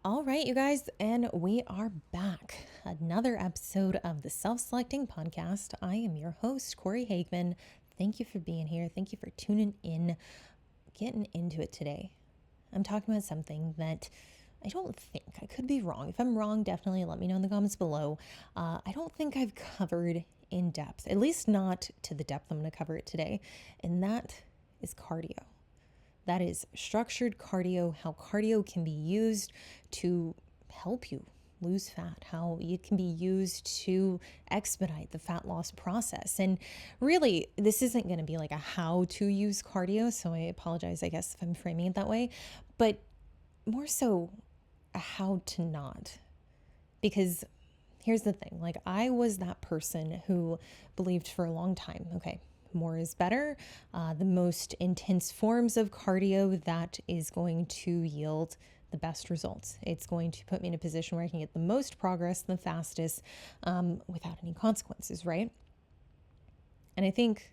All right, you guys, and we are back. Another episode of the Self-Selecting Podcast. I am your host, Corey Hagman. Thank you for being here. Thank you for tuning in, getting into it today. I'm talking about something that I don't think, I could be wrong. If I'm wrong, definitely let me know in the comments below. I don't think I've covered in depth, at least not to the depth I'm going to cover it today, and that is cardio. That is structured cardio, how cardio can be used to help you lose fat, how it can be used to expedite the fat loss process. And really, this isn't going to be like a how to use cardio, so I apologize, I guess, if I'm framing it that way, but more so a how to not. Because here's the thing, like I was that person who believed for a long time, okay, more is better. The most intense forms of cardio, that is going to yield the best results. It's going to put me in a position where I can get the most progress the fastest without any consequences, right? And I think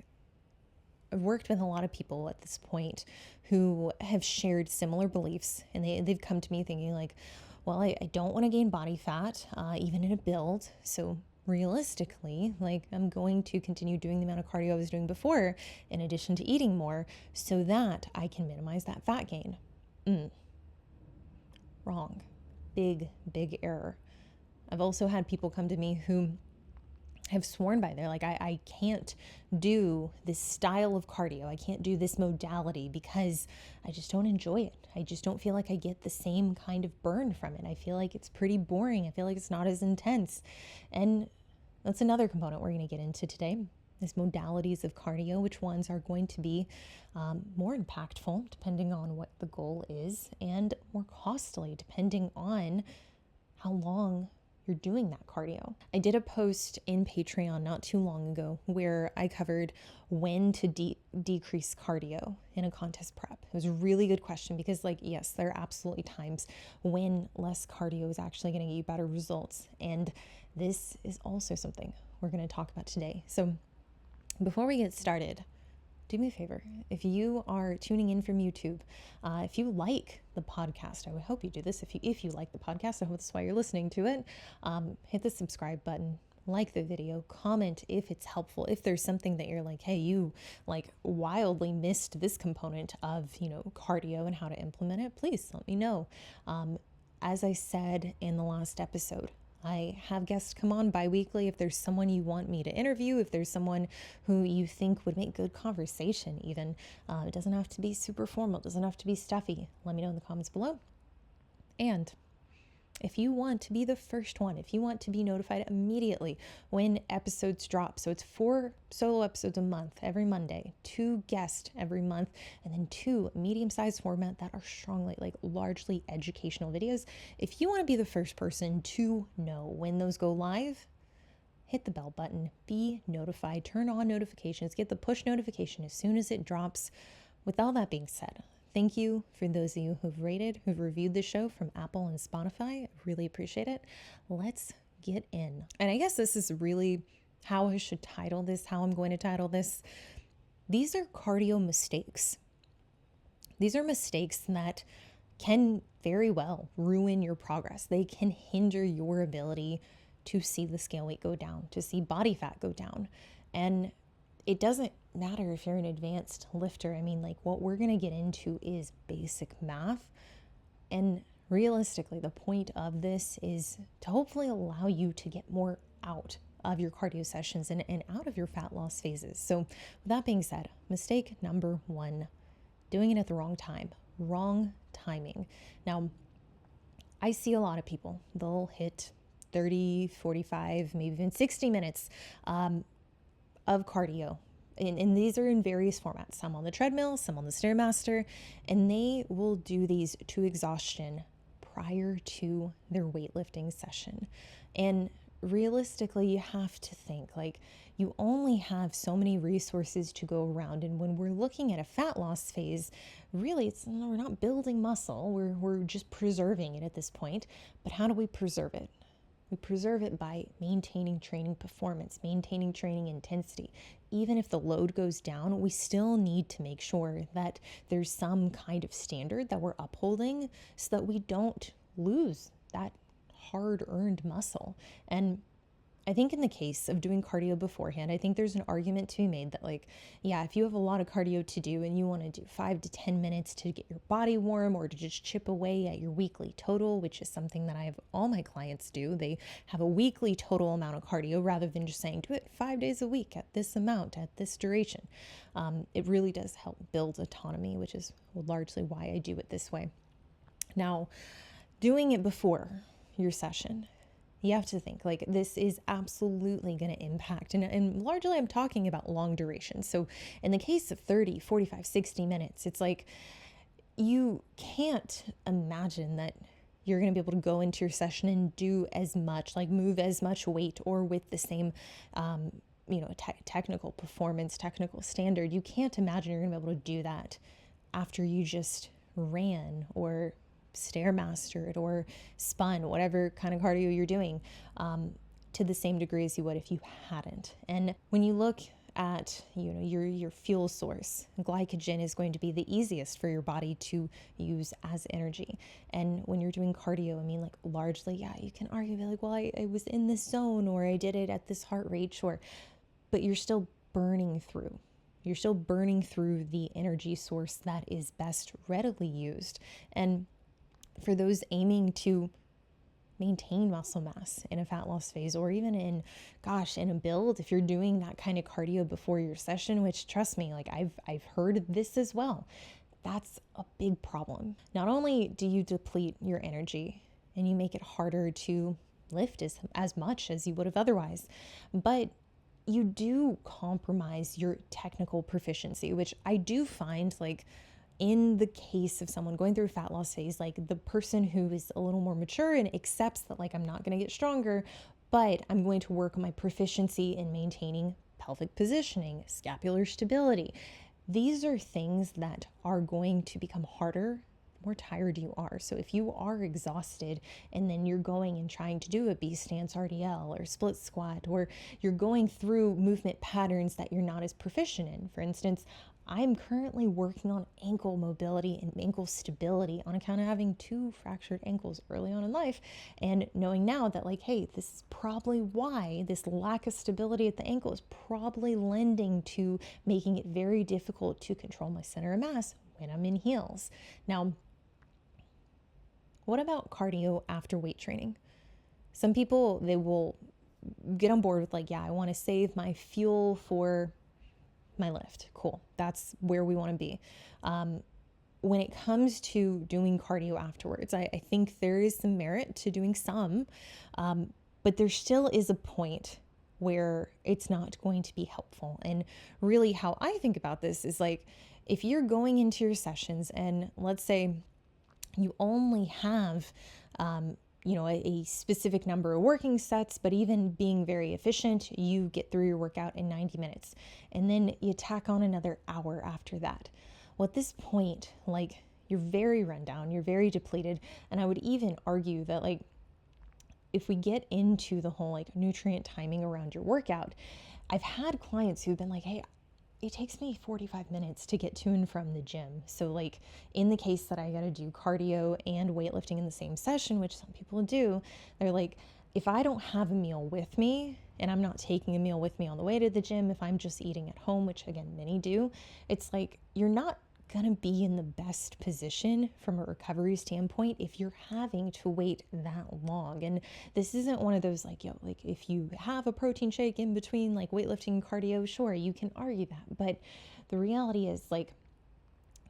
I've worked with a lot of people at this point who have shared similar beliefs, and they've come to me thinking like, well, I don't want to gain body fat, even in a build. So realistically, like I'm going to continue doing the amount of cardio I was doing before, in addition to eating more, so that I can minimize that fat gain. Wrong. Big, big error. I've also had people come to me who have sworn by, they're like, I can't do this style of cardio. I can't do this modality because I just don't enjoy it. I just don't feel like I get the same kind of burn from it. I feel like it's pretty boring. I feel like it's not as intense. And that's another component we're going to get into today, is modalities of cardio, which ones are going to be more impactful depending on what the goal is, and more costly depending on how long you're doing that cardio. I did a post in Patreon not too long ago where I covered when to decrease cardio in a contest prep. It was a really good question because, like, yes, there are absolutely times when less cardio is actually going to get you better results. And this is also something we're going to talk about today. So before we get started, do me a favor. If you are tuning in from YouTube, if you like the podcast, I would hope you do this. If you like the podcast, I hope that's why you're listening to it. Hit the subscribe button, like the video, comment if it's helpful. If there's something that you're like, hey, you like wildly missed this component of, cardio and how to implement it, please let me know. As I said in the last episode, I have guests come on bi-weekly. If there's someone you want me to interview, if there's someone who you think would make good conversation even, it doesn't have to be super formal, it doesn't have to be stuffy, let me know in the comments below. And if you want to be the first one, if you want to be notified immediately when episodes drop, so it's 4 solo episodes a month every Monday, 2 guests every month, and then 2 medium-sized format that are strongly, like largely educational videos. If you want to be the first person to know when those go live, hit the bell button, be notified, turn on notifications, get the push notification as soon as it drops. With all that being said, thank you for those of you who've rated, who've reviewed the show from Apple and Spotify. I really appreciate it. Let's get in. And I guess this is really how I should title this, how I'm going to title this. These are cardio mistakes. These are mistakes that can very well ruin your progress. They can hinder your ability to see the scale weight go down, to see body fat go down. And it doesn't matter if you're an advanced lifter. I mean, like what we're going to get into is basic math. And realistically, the point of this is to hopefully allow you to get more out of your cardio sessions and out of your fat loss phases. So with that being said, mistake number 1, doing it at the wrong time, wrong timing. Now, I see a lot of people, they'll hit 30, 45, maybe even 60 minutes of cardio. And these are in various formats, some on the treadmill, some on the Stairmaster, and they will do these to exhaustion prior to their weightlifting session. And realistically, you have to think like you only have so many resources to go around. And when we're looking at a fat loss phase, really, we're not building muscle, we're just preserving it at this point. But how do we preserve it? We preserve it by maintaining training performance, maintaining training intensity. Even if the load goes down, we still need to make sure that there's some kind of standard that we're upholding so that we don't lose that hard-earned muscle. And I think in the case of doing cardio beforehand, I think there's an argument to be made that like, yeah, if you have a lot of cardio to do and you want to do 5 to 10 minutes to get your body warm or to just chip away at your weekly total, which is something that I have all my clients do. They have a weekly total amount of cardio rather than just saying, do it 5 days a week at this amount, at this duration. It really does help build autonomy, which is largely why I do it this way. Now, doing it before your session, you have to think like this is absolutely going to impact. And largely I'm talking about long duration. So in the case of 30, 45, 60 minutes, it's like you can't imagine that you're going to be able to go into your session and do as much, like move as much weight or with the same, technical performance, technical standard. You can't imagine you're going to be able to do that after you just ran or stairmastered or spun, whatever kind of cardio you're doing, to the same degree as you would if you hadn't. And when you look at your fuel source, glycogen is going to be the easiest for your body to use as energy. And when you're doing cardio, I mean, like largely, yeah, you can argue like, well, I was in this zone or I did it at this heart rate, sure, but you're still burning through. You're still burning through the energy source that is best readily used. And for those aiming to maintain muscle mass in a fat loss phase, or even in a build, if you're doing that kind of cardio before your session, which trust me, like I've heard this as well, that's a big problem. Not only do you deplete your energy and you make it harder to lift as much as you would have otherwise, but you do compromise your technical proficiency, which I do find like in the case of someone going through a fat loss phase, like the person who is a little more mature and accepts that like I'm not going to get stronger, but I'm going to work on my proficiency in maintaining pelvic positioning, scapular stability. These are things that are going to become harder the more tired you are. So if you are exhausted and then you're going and trying to do a B stance RDL or split squat, or you're going through movement patterns that you're not as proficient in. For instance, I'm currently working on ankle mobility and ankle stability on account of having 2 fractured ankles early on in life, and knowing now that like, hey, this is probably why this lack of stability at the ankle is probably lending to making it very difficult to control my center of mass when I'm in heels. Now, what about cardio after weight training? Some people, they will get on board with like, yeah, I want to save my fuel for my lift. Cool. That's where we want to be. When it comes to doing cardio afterwards, I think there is some merit to doing some, but there still is a point where it's not going to be helpful. And really how I think about this is like, if you're going into your sessions and let's say you only have, a specific number of working sets, but even being very efficient, you get through your workout in 90 minutes and then you tack on another hour after that. Well, at this point, like you're very run down, you're very depleted. And I would even argue that like, if we get into the whole like nutrient timing around your workout, I've had clients who've been like, hey, it takes me 45 minutes to get to and from the gym. So like in the case that I got to do cardio and weightlifting in the same session, which some people do, they're like, if I don't have a meal with me and I'm not taking a meal with me on the way to the gym, if I'm just eating at home, which again, many do, it's like, you're not going to be in the best position from a recovery standpoint if you're having to wait that long. And this isn't one of those like, like if you have a protein shake in between like weightlifting and cardio, sure, you can argue that. But the reality is like,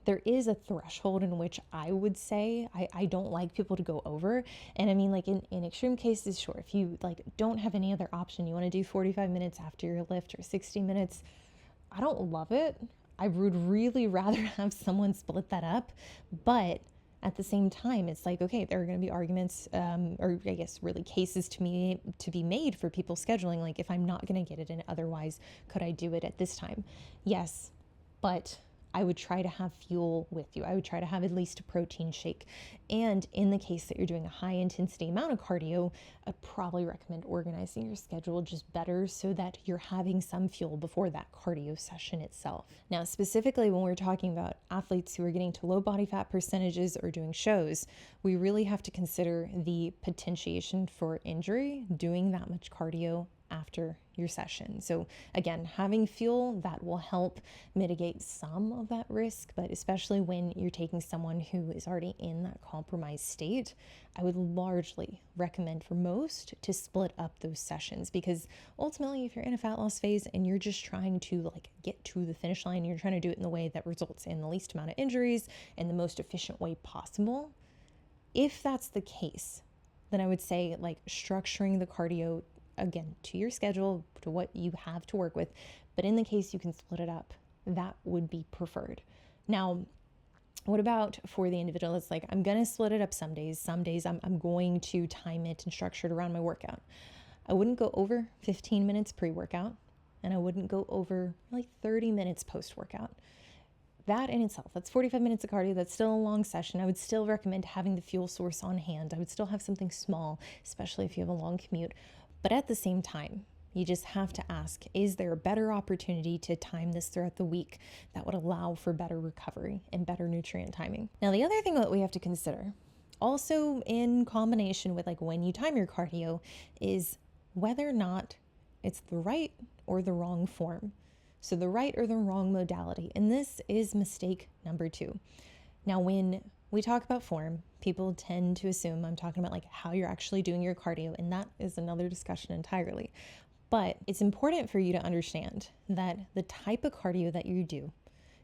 there is a threshold in which I would say I don't like people to go over. And I mean, like in extreme cases, sure, if you like don't have any other option, you want to do 45 minutes after your lift or 60 minutes, I don't love it. I would really rather have someone split that up, but at the same time, it's like, okay, there are going to be arguments, or I guess really cases to be made for people scheduling. Like if I'm not going to get it in otherwise, could I do it at this time? Yes, but I would try to have fuel with you. I would try to have at least a protein shake. And in the case that you're doing a high intensity amount of cardio, I'd probably recommend organizing your schedule just better so that you're having some fuel before that cardio session itself. Now, specifically when we're talking about athletes who are getting to low body fat percentages or doing shows, we really have to consider the potentiation for injury doing that much cardio after your session. So again, having fuel, that will help mitigate some of that risk, but especially when you're taking someone who is already in that compromised state, I would largely recommend for most to split up those sessions, because ultimately if you're in a fat loss phase and you're just trying to get to the finish line, you're trying to do it in the way that results in the least amount of injuries and the most efficient way possible. If that's the case, then I would say structuring the cardio again to your schedule, to what you have to work with. But in the case you can split it up, that would be preferred. Now, what about for the individual that's like, I'm going to split it up some days I'm going to time it and structure it around my workout. I wouldn't go over 15 minutes pre-workout, and I wouldn't go over 30 minutes post-workout. That in itself, that's 45 minutes of cardio. That's still a long session. I would still recommend having the fuel source on hand. I would still have something small, especially if you have a long commute. But at the same time, you just have to ask, is there a better opportunity to time this throughout the week that would allow for better recovery and better nutrient timing? Now, the other thing that we have to consider, also in combination with when you time your cardio, is whether or not it's the right or the wrong form. So the right or the wrong modality. And this is mistake number 2. Now, when we talk about form, people tend to assume I'm talking about how you're actually doing your cardio, and that is another discussion entirely. But it's important for you to understand that the type of cardio that you do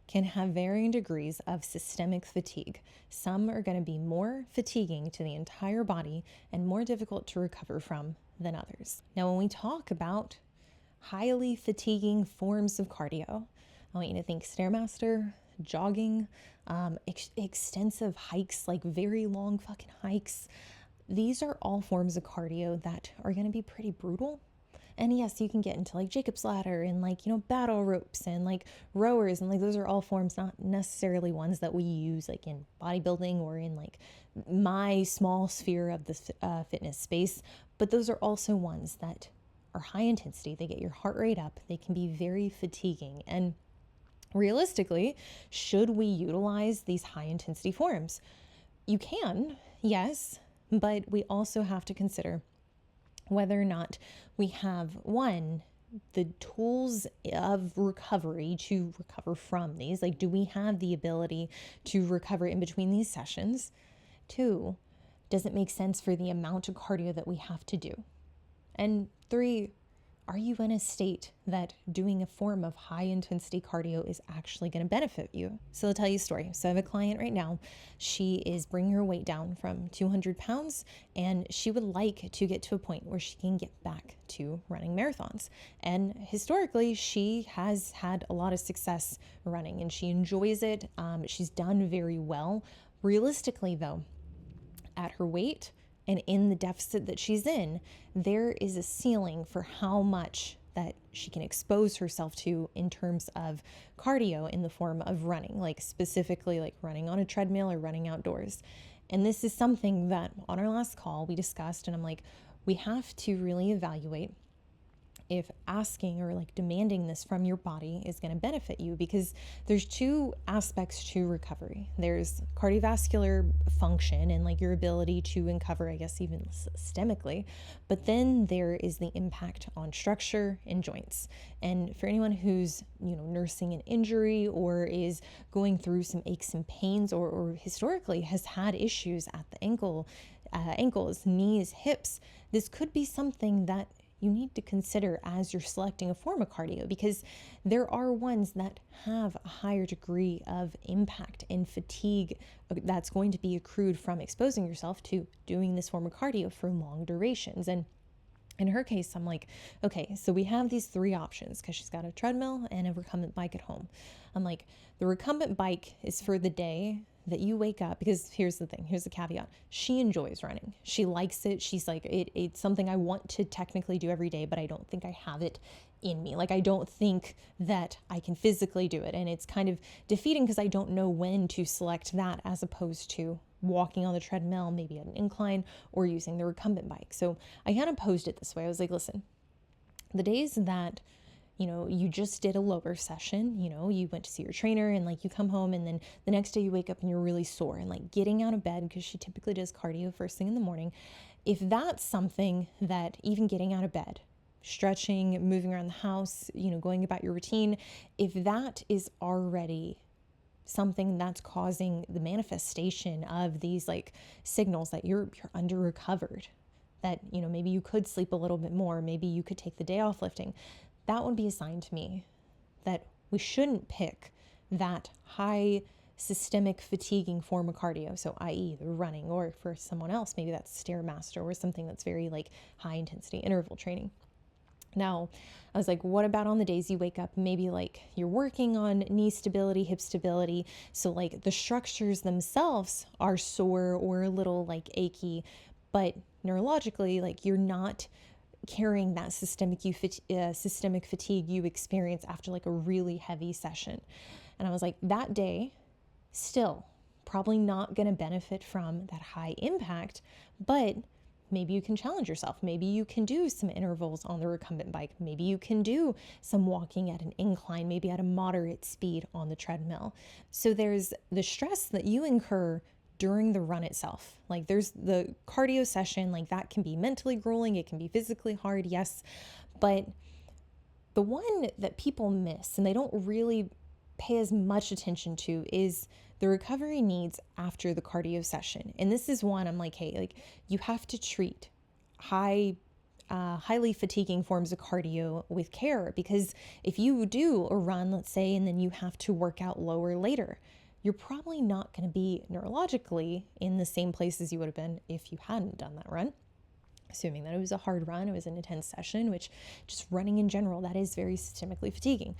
can have varying degrees of systemic fatigue. Some are going to be more fatiguing to the entire body and more difficult to recover from than others. Now, when we talk about highly fatiguing forms of cardio, I want you to think Stairmaster, jogging, extensive hikes, very long fucking hikes. These are all forms of cardio that are going to be pretty brutal. And yes, you can get into Jacob's ladder and battle ropes and rowers, and those are all forms, not necessarily ones that we use in bodybuilding or in my small sphere of the fitness space. But those are also ones that are high intensity. They get your heart rate up. They can be very fatiguing. And realistically, should we utilize these high intensity forms? You can, yes, but we also have to consider whether or not we have, one, the tools of recovery to recover from these. Do we have the ability to recover in between these sessions? 2, does it make sense for the amount of cardio that we have to do? And 3, are you in a state that doing a form of high intensity cardio is actually going to benefit you? So I'll tell you a story. So I have a client right now. She is bringing her weight down from 200 pounds, and she would like to get to a point where she can get back to running marathons. And historically, she has had a lot of success running and she enjoys it. She's done very well. Realistically though, at her weight, and in the deficit that she's in, there is a ceiling for how much that she can expose herself to in terms of cardio in the form of running, specifically running on a treadmill or running outdoors. And this is something that on our last call we discussed, and I'm we have to really evaluate if asking or demanding this from your body is going to benefit you, because there's 2 aspects to recovery. There's cardiovascular function and your ability to recover, I guess, even systemically, but then there is the impact on structure and joints. And for anyone who's nursing an injury or is going through some aches and pains, or historically has had issues at the ankles, knees, hips, this could be something that you need to consider as you're selecting a form of cardio, because there are ones that have a higher degree of impact and fatigue that's going to be accrued from exposing yourself to doing this form of cardio for long durations. And in her case, I'm okay, so we have these 3 options, because she's got a treadmill and a recumbent bike at home. I'm the recumbent bike is for the day that you wake up, because here's the thing, here's the caveat. She enjoys running. She likes it. She's like, it's something I want to technically do every day, but I don't think I have it in me. Like, I don't think that I can physically do it. And it's kind of defeating because I don't know when to select that as opposed to walking on the treadmill, maybe at an incline, or using the recumbent bike. So I kind of posed it this way. I was like, listen, the days that you just did a lower session, you went to see your trainer and like you come home and then the next day you wake up and you're really sore, and like getting out of bed, because she typically does cardio first thing in the morning. If that's something that even getting out of bed, stretching, moving around the house, going about your routine, if that is already something that's causing the manifestation of these like signals that you're under recovered, that, maybe you could sleep a little bit more, maybe you could take the day off lifting, that would be a sign to me that we shouldn't pick that high systemic fatiguing form of cardio. So i.e. the running, or for someone else, maybe that's Stairmaster or something that's very like high intensity interval training. Now, I was like, what about on the days you wake up, maybe like you're working on knee stability, hip stability. So like the structures themselves are sore or a little like achy, but neurologically, like you're not carrying that systemic fatigue you experience after like a really heavy session. And I was like, that day still probably not going to benefit from that high impact, but maybe you can challenge yourself. Maybe you can do some intervals on the recumbent bike. Maybe you can do some walking at an incline, maybe at a moderate speed on the treadmill. So there's the stress that you incur during the run itself. Like there's the cardio session, like that can be mentally grueling, it can be physically hard, yes. But the one that people miss and they don't really pay as much attention to is the recovery needs after the cardio session. And this is one I'm like, hey, like you have to treat highly fatiguing forms of cardio with care, because if you do a run, let's say, and then you have to work out lower later, you're probably not going to be neurologically in the same place as you would have been if you hadn't done that run. Assuming that it was a hard run, it was an intense session, which just running in general, that is very systemically fatiguing.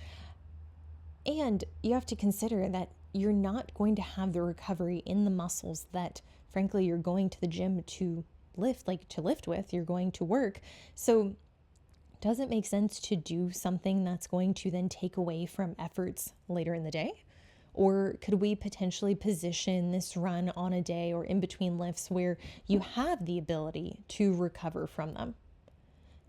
And you have to consider that you're not going to have the recovery in the muscles that, frankly, you're going to the gym to lift with, you're going to work. So does it make sense to do something that's going to then take away from efforts later in the day? Or could we potentially position this run on a day or in between lifts where you have the ability to recover from them?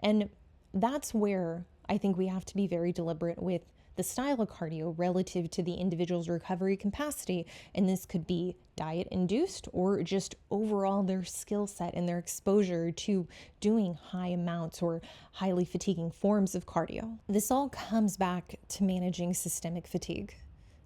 And that's where I think we have to be very deliberate with the style of cardio relative to the individual's recovery capacity. And this could be diet induced or just overall their skill set and their exposure to doing high amounts or highly fatiguing forms of cardio. This all comes back to managing systemic fatigue.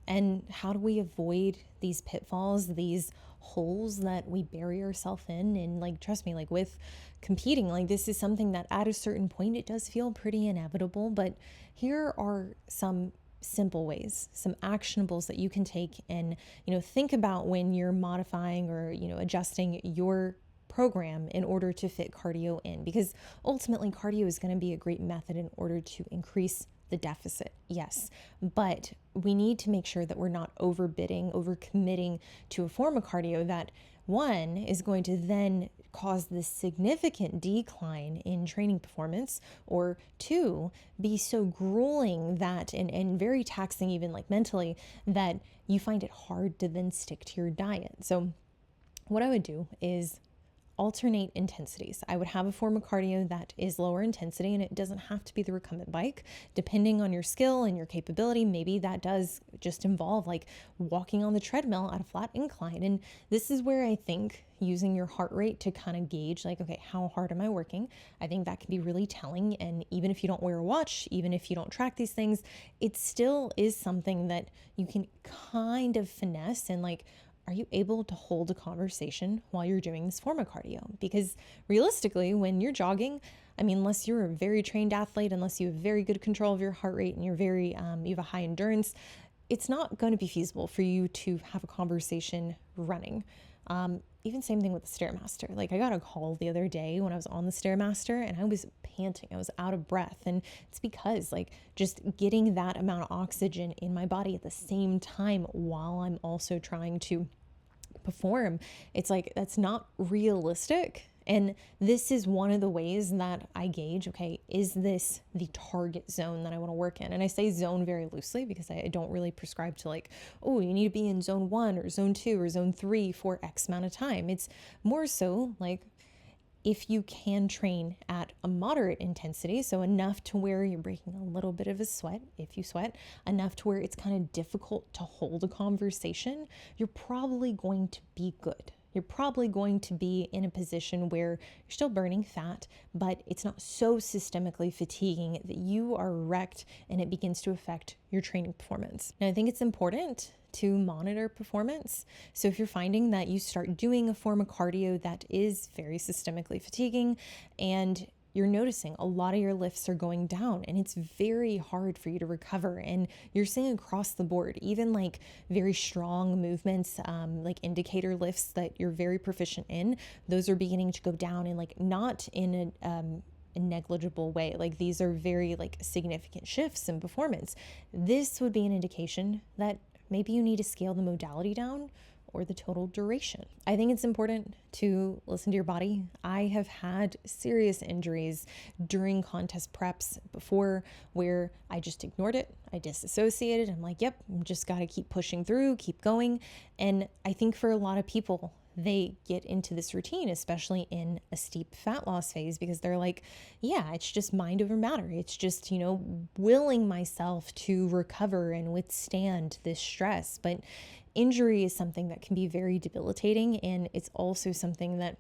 And how do we avoid these pitfalls, these holes that we bury ourselves in? And like, trust me, like with competing, like this is something that at a certain point, it does feel pretty inevitable. But here are some simple ways, some actionables that you can take and, think about when you're modifying or, adjusting your program in order to fit cardio in. Because ultimately, cardio is going to be a great method in order to increase the deficit, yes, but we need to make sure that we're not overcommitting to a form of cardio that, one, is going to then cause this significant decline in training performance, or two, be so grueling that and very taxing even like mentally that you find it hard to then stick to your diet. So what I would do is alternate intensities. I would have a form of cardio that is lower intensity, and it doesn't have to be the recumbent bike. Depending on your skill and your capability, maybe that does just involve like walking on the treadmill at a flat incline. And this is where I think using your heart rate to kind of gauge like, okay, how hard am I working? I think that can be really telling. And even if you don't wear a watch, even if you don't track these things, it still is something that you can kind of finesse and like, are you able to hold a conversation while you're doing this form of cardio? Because realistically, when you're jogging, unless you're a very trained athlete, unless you have very good control of your heart rate and you're you have a high endurance, it's not going to be feasible for you to have a conversation running. Even same thing with the Stairmaster. Like I got a call the other day when I was on the Stairmaster and I was panting, I was out of breath. And it's because like just getting that amount of oxygen in my body at the same time while I'm also trying to perform. It's like, that's not realistic. And this is one of the ways that I gauge, okay, is this the target zone that I want to work in? And I say zone very loosely because I don't really prescribe to like, oh, you need to be in zone 1 or zone 2 or zone 3 for X amount of time. It's more so like, if you can train at a moderate intensity, so enough to where you're breaking a little bit of a sweat, if you sweat, enough to where it's kind of difficult to hold a conversation, you're probably going to be good. You're probably going to be in a position where you're still burning fat, but it's not so systemically fatiguing that you are wrecked and it begins to affect your training performance. Now, I think it's important to monitor performance. So if you're finding that you start doing a form of cardio that is very systemically fatiguing and you're noticing a lot of your lifts are going down and it's very hard for you to recover, and you're seeing across the board, even like very strong movements, like indicator lifts that you're very proficient in, those are beginning to go down, and like not in a negligible way. Like these are very like significant shifts in performance. This would be an indication that maybe you need to scale the modality down or the total duration. I think it's important to listen to your body. I have had serious injuries during contest preps before where I just ignored it. I disassociated. I'm like, yep, I'm just got to keep pushing through, keep going. And I think for a lot of people, they get into this routine, especially in a steep fat loss phase, because they're like, yeah, it's just mind over matter. It's just, willing myself to recover and withstand this stress. But injury is something that can be very debilitating, and it's also something that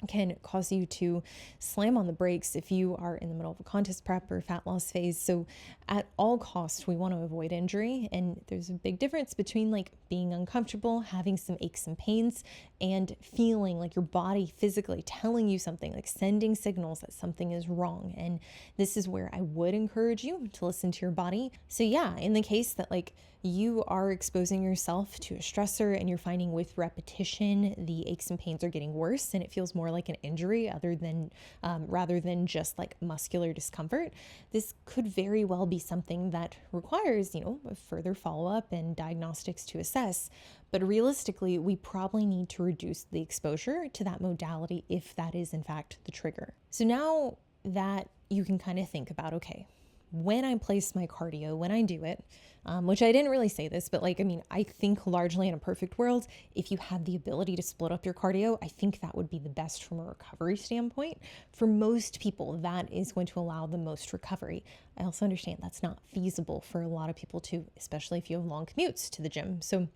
can cause you to slam on the brakes if you are in the middle of a contest prep or fat loss phase. So at all costs, we want to avoid injury. And there's a big difference between like being uncomfortable, having some aches and pains, and feeling like your body physically telling you something, like sending signals that something is wrong. And this is where I would encourage you to listen to your body. So yeah, in the case that like you are exposing yourself to a stressor and you're finding with repetition, the aches and pains are getting worse and it feels more like an injury rather than just like muscular discomfort, this could very well be something that requires, further follow-up and diagnostics to assess. But realistically, we probably need to reduce the exposure to that modality if that is in fact the trigger. So now that you can kind of think about, okay, when I place my cardio, when I do it, which I didn't really say this, but I think largely in a perfect world, if you had the ability to split up your cardio, I think that would be the best from a recovery standpoint. For most people, that is going to allow the most recovery. I also understand that's not feasible for a lot of people too, especially if you have long commutes to the gym. So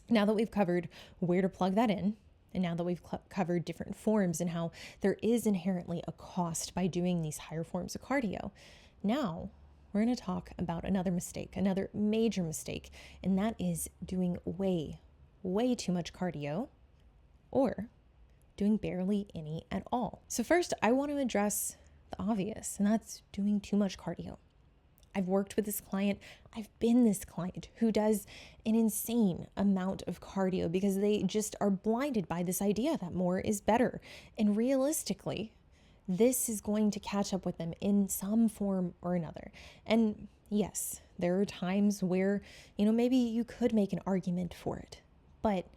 now that we've covered where to plug that in, and now that we've covered different forms and how there is inherently a cost by doing these higher forms of cardio, now we're going to talk about another mistake, another major mistake, and that is doing way, way too much cardio or doing barely any at all. So first, I want to address the obvious, and that's doing too much cardio. I've worked with this client. I've been this client who does an insane amount of cardio because they just are blinded by this idea that more is better. And realistically, this is going to catch up with them in some form or another. And yes, there are times where, maybe you could make an argument for it, but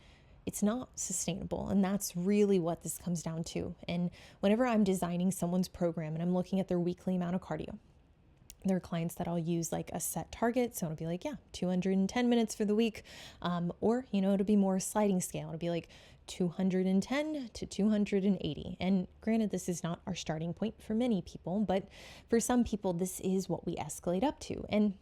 it's not sustainable. And that's really what this comes down to. And whenever I'm designing someone's program and I'm looking at their weekly amount of cardio, there are clients that I'll use like a set target. So it'll be like, 210 minutes for the week. Or, it'll be more sliding scale. It'll be like 210 to 280. And granted, this is not our starting point for many people, but for some people, this is what we escalate up to. And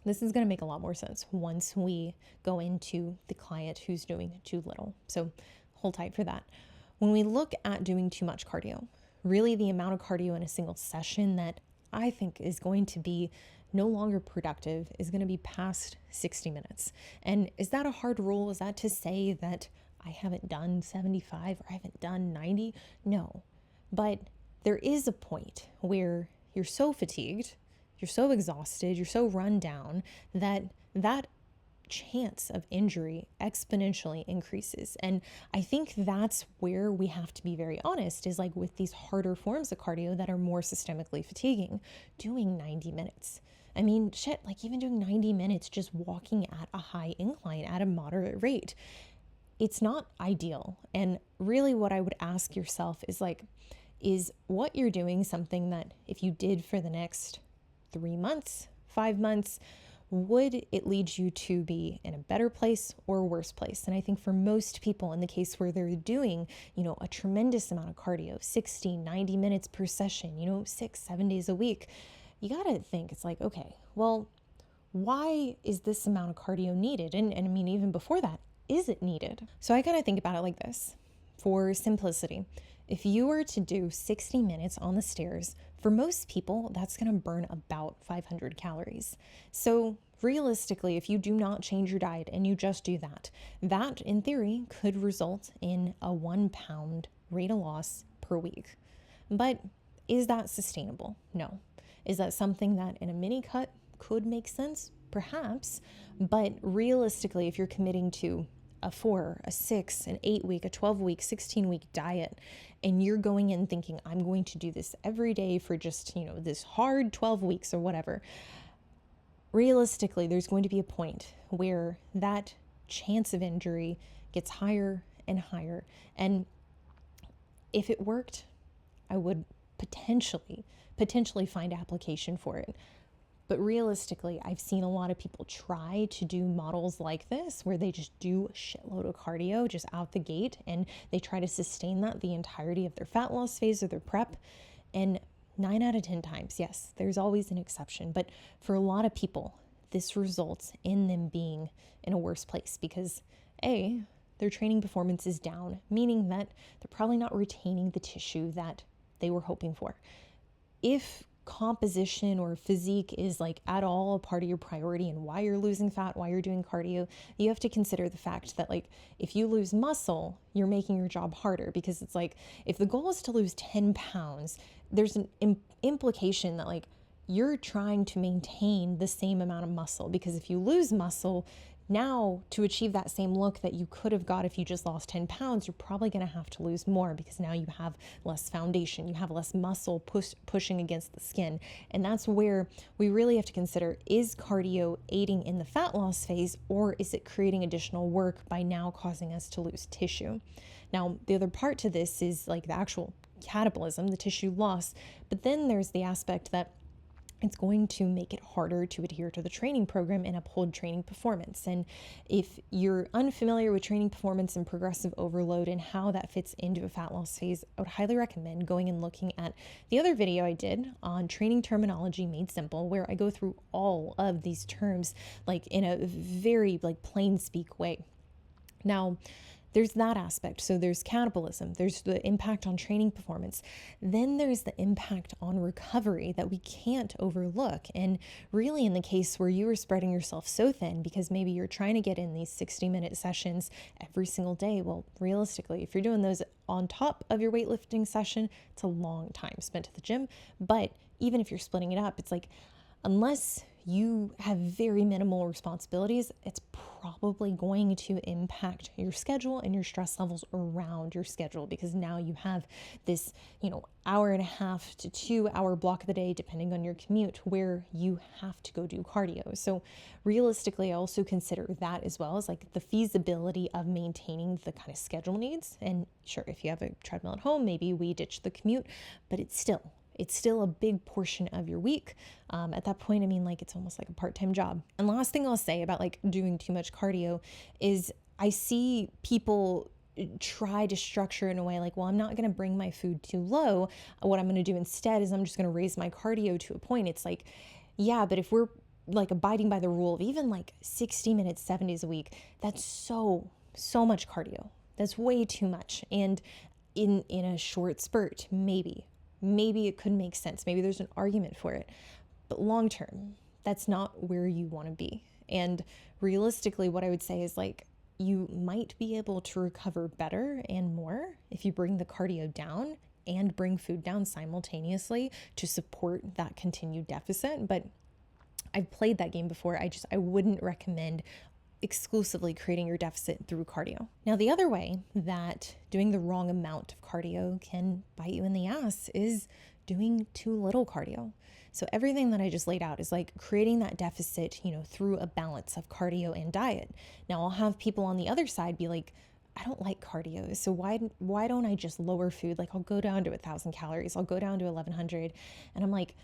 this is going to make a lot more sense once we go into the client who's doing too little. So hold tight for that. When we look at doing too much cardio, really the amount of cardio in a single session that I think is going to be no longer productive is going to be past 60 minutes. And is that a hard rule? Is that to say that I haven't done 75 or I haven't done 90? No. But there is a point where you're so fatigued, you're so exhausted, you're so run down that chance of injury exponentially increases. And I think that's where we have to be very honest, is like with these harder forms of cardio that are more systemically fatiguing, doing 90 minutes. Like even doing 90 minutes just walking at a high incline at a moderate rate, it's not ideal. And really what I would ask yourself is like, is what you're doing something that if you did for the next 3 months, 5 months, would it lead you to be in a better place or a worse place? And I think for most people, in the case where they're doing, a tremendous amount of cardio, 60, 90 minutes per session, 6, 7 days a week, you got to think it's like, okay, well, why is this amount of cardio needed? And I mean, even before that, is it needed? So I kind of think about it like this. For simplicity, if you were to do 60 minutes on the stairs, for most people, that's going to burn about 500 calories. So realistically, if you do not change your diet and you just do that, that in theory could result in a 1 pound rate of loss per week. But is that sustainable? No. Is that something that in a mini cut could make sense? Perhaps. But realistically, if you're committing to a 4, a 6, an 8 week, a 12 week, 16 week diet, and you're going in thinking, I'm going to do this every day for just, this hard 12 weeks or whatever, realistically, there's going to be a point where that chance of injury gets higher and higher. And if it worked, I would potentially find application for it. But realistically, I've seen a lot of people try to do models like this where they just do a shitload of cardio just out the gate, and they try to sustain that the entirety of their fat loss phase or their prep. And 9 out of 10 times, yes, there's always an exception. But for a lot of people, this results in them being in a worse place because A, their training performance is down, meaning that they're probably not retaining the tissue that they were hoping for. If composition or physique is like at all a part of your priority and why you're losing fat, why you're doing cardio, you have to consider the fact that like if you lose muscle, you're making your job harder, because it's like if the goal is to lose 10 pounds, there's an implication that like you're trying to maintain the same amount of muscle, because if you lose muscle, now to achieve that same look that you could have got if you just lost 10 pounds, you're probably going to have to lose more because now you have less foundation, you have less muscle pushing against the skin. And that's where we really have to consider, is cardio aiding in the fat loss phase, or is it creating additional work by now causing us to lose tissue? Now, the other part to this is like the actual catabolism, the tissue loss, but then there's the aspect that it's going to make it harder to adhere to the training program and uphold training performance. And if you're unfamiliar with training performance and progressive overload and how that fits into a fat loss phase, I would highly recommend going and looking at the other video I did on training terminology made simple, where I go through all of these terms like in a very like plain speak way. Now, there's that aspect. So there's catabolism, there's the impact on training performance. Then there's the impact on recovery that we can't overlook. And really in the case where you are spreading yourself so thin because maybe you're trying to get in these 60-minute sessions every single day, well, realistically, if you're doing those on top of your weightlifting session, it's a long time spent at the gym. But even if you're splitting it up, it's like, unless you have very minimal responsibilities, it's probably going to impact your schedule and your stress levels around your schedule, because now you have this, hour and a half to 2 hour block of the day, depending on your commute, where you have to go do cardio. So realistically, I also consider that as well as like the feasibility of maintaining the kind of schedule needs. And sure, if you have a treadmill at home, maybe we ditch the commute, but it's still a big portion of your week. At that point, I mean, like it's almost like a part-time job. And last thing I'll say about like doing too much cardio is I see people try to structure in a way like, well, I'm not going to bring my food too low. What I'm going to do instead is I'm just going to raise my cardio to a point. It's like, yeah, but if we're like abiding by the rule of even like 60 minutes, 7 days a week, that's so much cardio. That's way too much. And in a short spurt, maybe it could make sense. Maybe there's an argument for it. But long term, that's not where you want to be. And realistically, what I would say is like, you might be able to recover better and more if you bring the cardio down and bring food down simultaneously to support that continued deficit. But I've played that game before. I wouldn't recommend exclusively creating your deficit through cardio. Now, the other way that doing the wrong amount of cardio can bite you in the ass is doing too little cardio. So everything that I just laid out is like creating that deficit, through a balance of cardio and diet. Now, I'll have people on the other side be like, I don't like cardio. So why don't I just lower food? Like I'll go down to 1,000 calories. I'll go down to 1,100. And I'm like,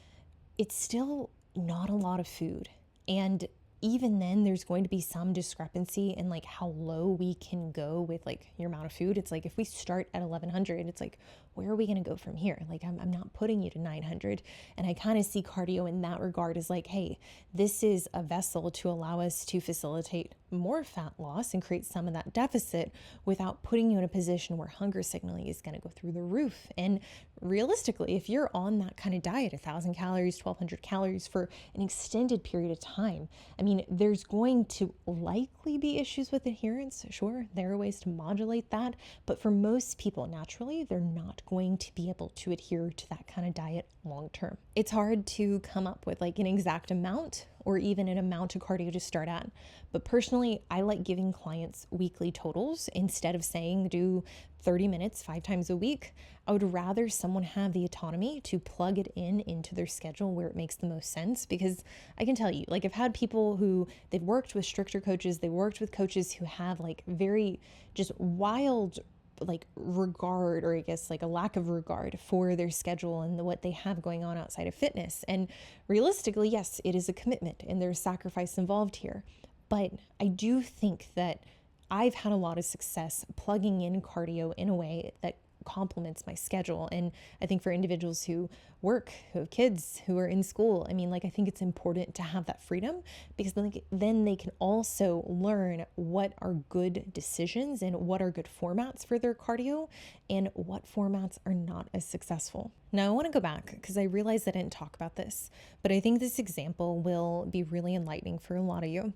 it's still not a lot of food. And even then there's going to be some discrepancy in like how low we can go with like your amount of food. It's like if we start at 1,100, it's like, where are we going to go from here? Like I'm not putting you to 900. And I kind of see cardio in that regard as like, hey, this is a vessel to allow us to facilitate more fat loss and create some of that deficit without putting you in a position where hunger signaling is going to go through the roof. And realistically, if you're on that kind of diet, 1,000 calories, 1,200 calories for an extended period of time, I mean, there's going to likely be issues with adherence. Sure, there are ways to modulate that, but for most people, naturally, they're not going to be able to adhere to that kind of diet long term. It's hard to come up with like an exact amount or even an amount of cardio to start at. But personally, I like giving clients weekly totals instead of saying do 30 minutes 5 times a week. I would rather someone have the autonomy to plug it into their schedule where it makes the most sense, because I can tell you, like I've had people who they've worked with stricter coaches, they worked with coaches who have like very just wild like regard, or I guess like a lack of regard for their schedule and what they have going on outside of fitness. And realistically, yes, it is a commitment and there's sacrifice involved here. But I do think that I've had a lot of success plugging in cardio in a way that complements my schedule. And I think for individuals who work, who have kids, who are in school, I mean, like, I think it's important to have that freedom, because then they can also learn what are good decisions and what are good formats for their cardio and what formats are not as successful. Now, I want to go back because I realized I didn't talk about this, but I think this example will be really enlightening for a lot of you.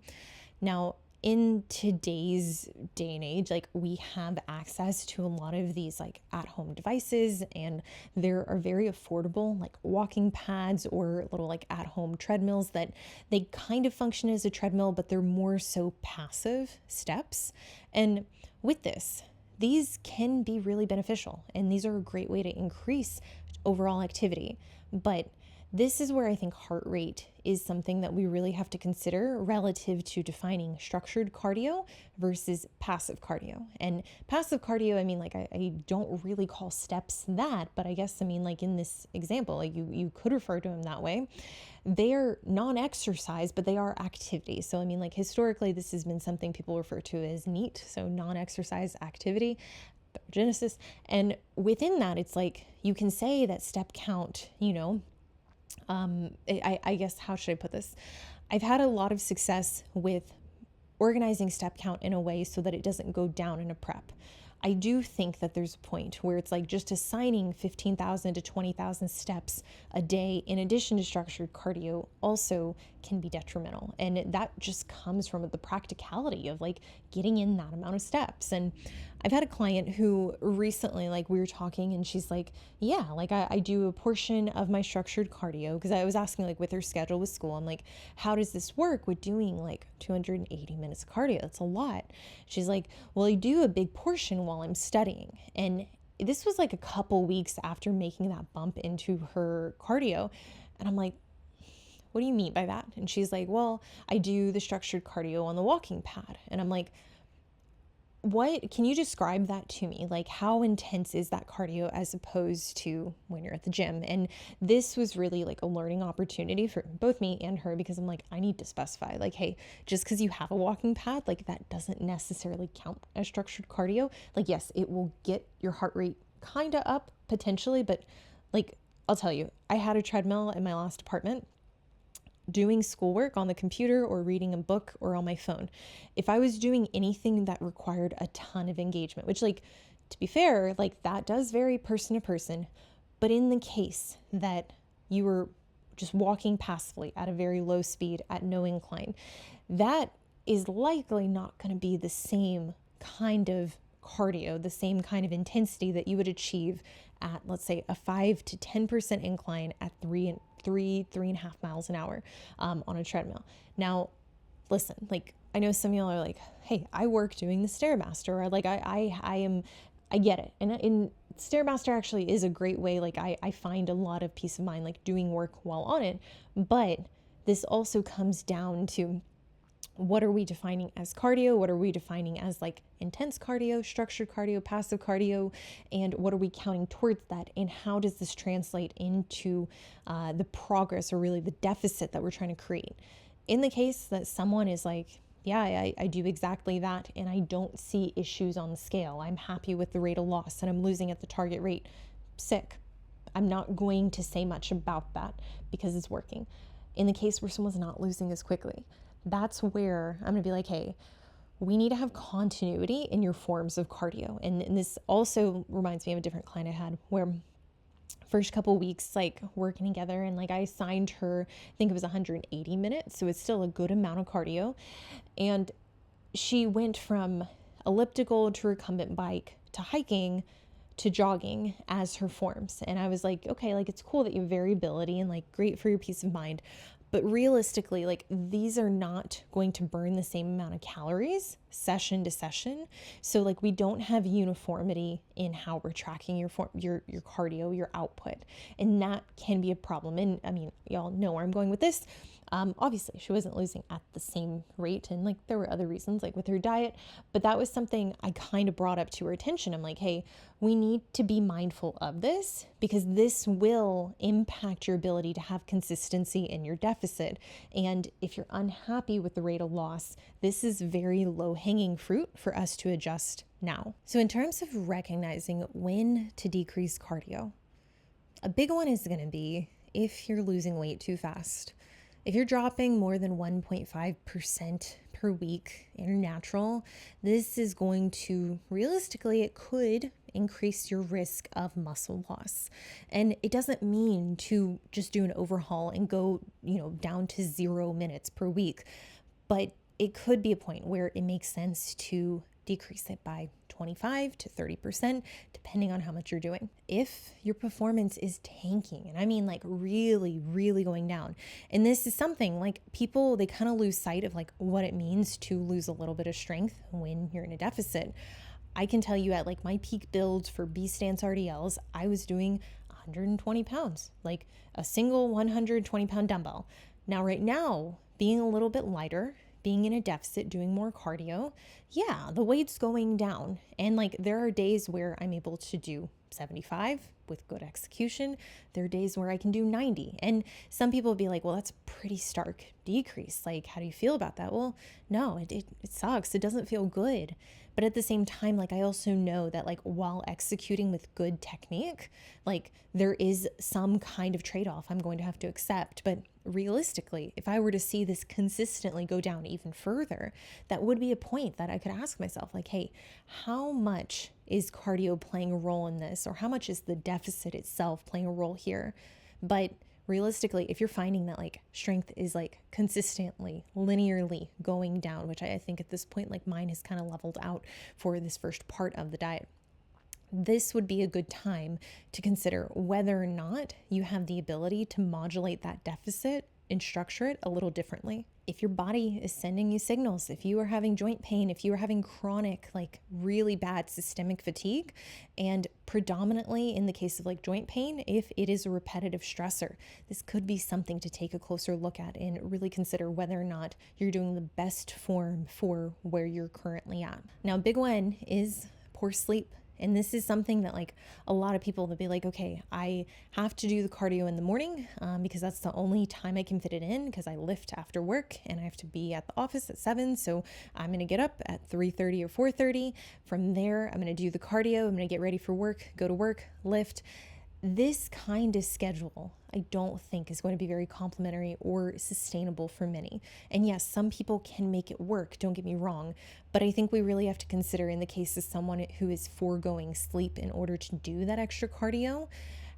Now, in today's day and age, like we have access to a lot of these like at-home devices, and there are very affordable like walking pads or little like at-home treadmills that they kind of function as a treadmill, but they're more so passive steps. And with this, these can be really beneficial, and these are a great way to increase overall activity. But this is where I think heart rate is something that we really have to consider relative to defining structured cardio versus passive cardio. And passive cardio, I mean, like I don't really call steps that, but I guess, I mean, like in this example, like you could refer to them that way. They're non-exercise, but they are activity. So, I mean, like historically, this has been something people refer to as NEAT, so non-exercise activity. Genesis. And within that, it's like you can say that step count, I guess, how should I put this? I've had a lot of success with organizing step count in a way so that it doesn't go down in a prep. I do think that there's a point where it's like just assigning 15,000 to 20,000 steps a day in addition to structured cardio also can be detrimental. And that just comes from the practicality of like getting in that amount of steps. And I've had a client who recently, like we were talking, and she's like, yeah, like I do a portion of my structured cardio, because I was asking like with her schedule with school, I'm like, how does this work with doing like 280 minutes of cardio? That's a lot. She's like, well, I do a big portion while I'm studying. And this was like a couple weeks after making that bump into her cardio. And I'm like, what do you mean by that? And she's like, well, I do the structured cardio on the walking pad. And I'm like, what, can you describe that to me? Like, how intense is that cardio as opposed to when you're at the gym? And this was really like a learning opportunity for both me and her, because I'm like, I need to specify, like, hey, just because you have a walking pad, like that doesn't necessarily count as structured cardio. Like, yes, it will get your heart rate kind of up potentially, but like, I'll tell you, I had a treadmill in my last apartment doing schoolwork on the computer or reading a book or on my phone. If I was doing anything that required a ton of engagement, which, like, to be fair, like that does vary person to person, but in the case that you were just walking passively at a very low speed at no incline, that is likely not going to be the same kind of cardio, the same kind of intensity that you would achieve at, let's say, a 5 to 10% incline at 3.5 miles an hour on a treadmill. Now, listen, like, I know some of y'all are like, hey, I work doing the Stairmaster, or like I get it. And Stairmaster actually is a great way. Like I find a lot of peace of mind, like doing work while on it. But this also comes down to what are we defining as cardio? What are we defining as like intense cardio, structured cardio, passive cardio? And what are we counting towards that? And how does this translate into the progress, or really the deficit that we're trying to create? In the case that someone is like, yeah, I do exactly that, and I don't see issues on the scale. I'm happy with the rate of loss and I'm losing at the target rate. Sick. I'm not going to say much about that because it's working. In the case where someone's not losing as quickly, that's where I'm going to be like, hey, we need to have continuity in your forms of cardio. And this also reminds me of a different client I had where first couple weeks, like working together, and like I assigned her, I think it was 180 minutes. So it's still a good amount of cardio. And she went from elliptical to recumbent bike to hiking to jogging as her forms. And I was like, okay, like it's cool that you have variability and like great for your peace of mind. But realistically, like these are not going to burn the same amount of calories session to session. So like we don't have uniformity in how we're tracking your cardio, your output. And that can be a problem. And I mean, y'all know where I'm going with this. Obviously she wasn't losing at the same rate, and like there were other reasons like with her diet, but that was something I kind of brought up to her attention. I'm like, hey, we need to be mindful of this because this will impact your ability to have consistency in your deficit. And if you're unhappy with the rate of loss, this is very low hanging fruit for us to adjust now. So in terms of recognizing when to decrease cardio, a big one is going to be if you're losing weight too fast. If you're dropping more than 1.5% per week in your natural, this is going to, realistically, it could increase your risk of muscle loss. And it doesn't mean to just do an overhaul and go, down to 0 minutes per week, but it could be a point where it makes sense to decrease it by 25 to 30%, depending on how much you're doing. If your performance is tanking, and I mean like really, really going down, and this is something like people, they kind of lose sight of like what it means to lose a little bit of strength when you're in a deficit. I can tell you at like my peak builds for B stance RDLs, I was doing 120 pounds, like a single 120 pound dumbbell. Now, right now, being a little bit lighter, being in a deficit, doing more cardio, yeah, the weight's going down. And like there are days where I'm able to do 75 with good execution. There are days where I can do 90. And some people will be like, well, that's a pretty stark decrease. Like, how do you feel about that? Well, no, it sucks. It doesn't feel good. But at the same time, like I also know that like while executing with good technique, like there is some kind of trade-off I'm going to have to accept. But realistically, if I were to see this consistently go down even further, that would be a point that I could ask myself like, hey, how much is cardio playing a role in this? Or how much is the deficit itself playing a role here? But realistically, if you're finding that like strength is like consistently, linearly going down, which I think at this point, like mine has kind of leveled out for this first part of the diet, this would be a good time to consider whether or not you have the ability to modulate that deficit and structure it a little differently. If your body is sending you signals, if you are having joint pain, if you are having chronic, like really bad systemic fatigue, and predominantly in the case of like joint pain, if it is a repetitive stressor, this could be something to take a closer look at and really consider whether or not you're doing the best form for where you're currently at. Now, a big one is poor sleep. And this is something that like a lot of people, they'll be like, okay, I have to do the cardio in the morning because that's the only time I can fit it in because I lift after work and I have to be at the office at 7. So I'm going to get up at 3:30 or 4:30. From there, I'm going to do the cardio. I'm going to get ready for work, go to work, lift. This kind of schedule, I don't think is going to be very complimentary or sustainable for many. And yes, some people can make it work, don't get me wrong, but I think we really have to consider in the case of someone who is foregoing sleep in order to do that extra cardio,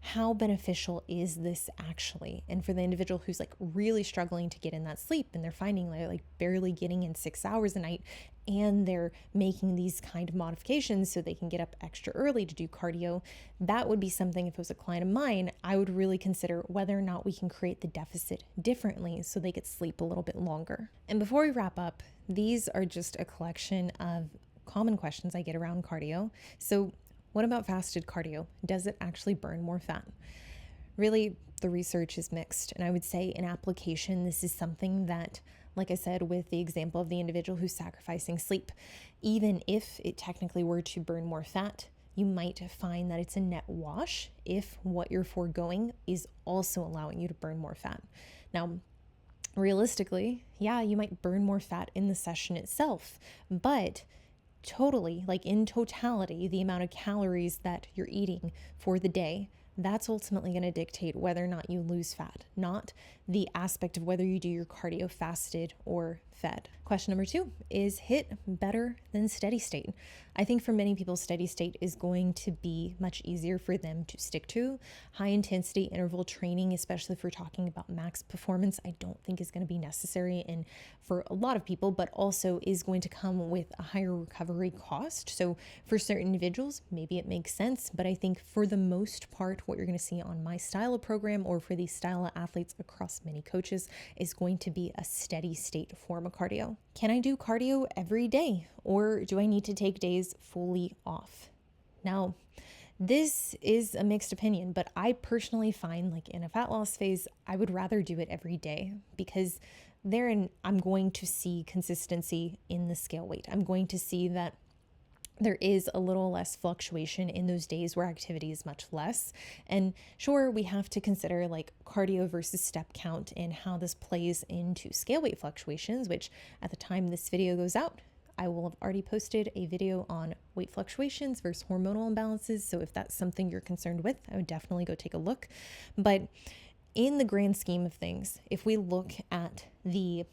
how beneficial is this actually? And for the individual who's like really struggling to get in that sleep and they're finding they're like barely getting in 6 hours a night and they're making these kind of modifications so they can get up extra early to do cardio, that would be something, if it was a client of mine, I would really consider whether or not we can create the deficit differently so they could sleep a little bit longer. And before we wrap up, these are just a collection of common questions I get around cardio. So what about fasted cardio? Does it actually burn more fat? Really, the research is mixed. And I would say in application, this is something that like I said, with the example of the individual who's sacrificing sleep, even if it technically were to burn more fat, you might find that it's a net wash if what you're foregoing is also allowing you to burn more fat. Now, realistically, yeah, you might burn more fat in the session itself, but totally, like in totality, the amount of calories that you're eating for the day, that's ultimately going to dictate whether or not you lose fat, not the aspect of whether you do your cardio fasted or fed. Question number 2, is HIIT better than steady state? I think for many people, steady state is going to be much easier for them to stick to. High intensity interval training, especially if we're talking about max performance, I don't think is going to be necessary and for a lot of people, but also is going to come with a higher recovery cost. So for certain individuals, maybe it makes sense, but I think for the most part, what you're going to see on my style of program or for these style of athletes across many coaches is going to be a steady state form of cardio. Can I do cardio every day, or do I need to take days fully off? Now, this is a mixed opinion, but I personally find, like in a fat loss phase, I would rather do it every day because therein I'm going to see consistency in the scale weight. I'm going to see that there is a little less fluctuation in those days where activity is much less. And sure, we have to consider like cardio versus step count and how this plays into scale weight fluctuations, which at the time this video goes out, I will have already posted a video on weight fluctuations versus hormonal imbalances. So if that's something you're concerned with, I would definitely go take a look. But in the grand scheme of things, if we look at the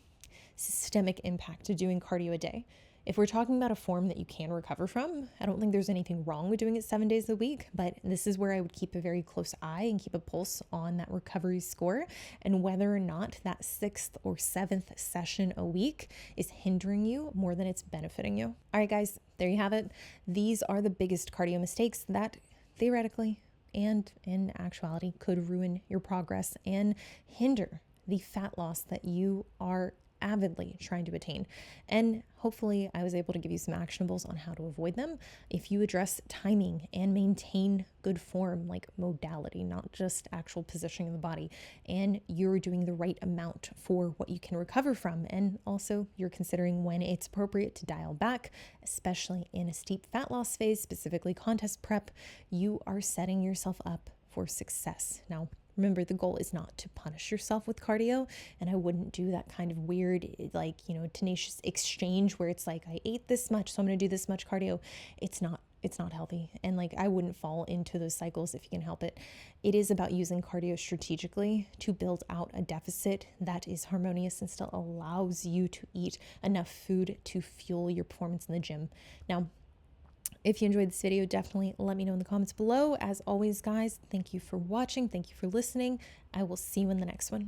systemic impact of doing cardio a day, if we're talking about a form that you can recover from, I don't think there's anything wrong with doing it 7 days a week, but this is where I would keep a very close eye and keep a pulse on that recovery score and whether or not that 6th or 7th session a week is hindering you more than it's benefiting you. All right, guys, there you have it. These are the biggest cardio mistakes that theoretically and in actuality could ruin your progress and hinder the fat loss that you are avidly trying to attain. And hopefully I was able to give you some actionables on how to avoid them. If you address timing and maintain good form, like modality, not just actual positioning of the body, and you're doing the right amount for what you can recover from, and also you're considering when it's appropriate to dial back, especially in a steep fat loss phase, specifically contest prep, you are setting yourself up for success. Now, remember, the goal is not to punish yourself with cardio, and I wouldn't do that kind of weird, like, tenacious exchange where it's like, I ate this much, so I'm going to do this much cardio. It's not healthy. And like, I wouldn't fall into those cycles if you can help it. It is about using cardio strategically to build out a deficit that is harmonious and still allows you to eat enough food to fuel your performance in the gym. Now, if you enjoyed this video, definitely let me know in the comments below. As always, guys, thank you for watching. Thank you for listening. I will see you in the next one.